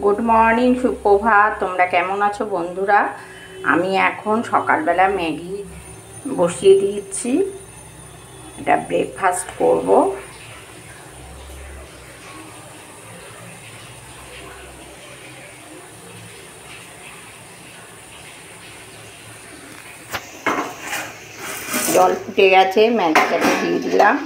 Good morning, সুপ্রভাত। তোমরা কেমন আছো বন্ধুরা? আমি এখন সকালবেলা ম্যাগি বসিয়ে দিয়েছি, এটা ব্রেকফাস্ট করব। জল ফুটে গেছে, ম্যাগিটাকে দিয়ে দিলাম।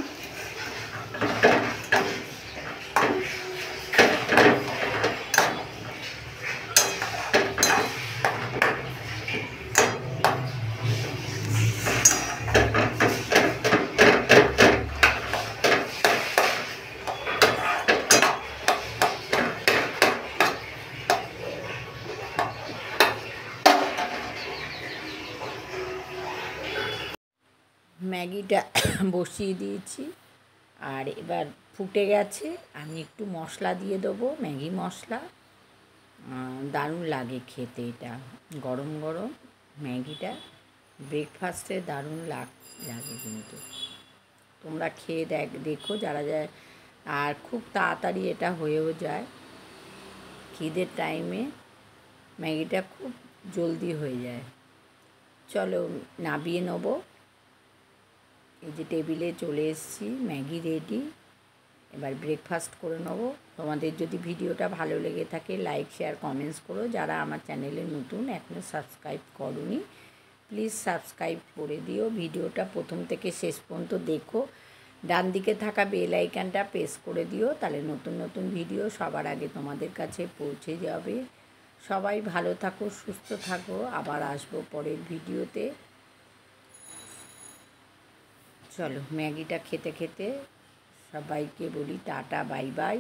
ম্যাগিটা বসিয়ে দিয়েছি, আর এবার ফুটে গেছে। আমি একটু মশলা দিয়ে দেবো, ম্যাগি মশলা। দারুণ লাগে খেতে, এটা গরম গরম ম্যাগিটা ব্রেকফাস্টে দারুণ লাগে কিন্তু। তোমরা খেয়ে দেখো যারা যায়। আর খুব তাড়াতাড়ি এটা হয়েও যায়, খিদের টাইমে ম্যাগিটা খুব জলদি হয়ে যায়। চলো নামিয়ে নেবো। এই যে টেবিলে চলে এসেছি, ম্যাগি রেডি। এবার ব্রেকফাস্ট করে নেবো। তোমাদের যদি ভিডিওটা ভালো লেগে থাকে লাইক শেয়ার কমেন্টস করো। যারা আমার চ্যানেলে নতুন, এখনও সাবস্ক্রাইব করোনি, প্লিজ সাবস্ক্রাইব করে দিও। ভিডিওটা প্রথম থেকে শেষ পর্যন্ত দেখো। ডান দিকে থাকা বেল আইকনটা প্রেস করে দিও, তাহলে নতুন নতুন ভিডিও সবার আগে তোমাদের কাছে পৌঁছে যাবে। সবাই ভালো থাকো, সুস্থ থাকো। আবার আসবো পরের ভিডিওতে। চলো ম্যাগিটা খেতে খেতে সবাইকে বলি টাটা, বাই বাই।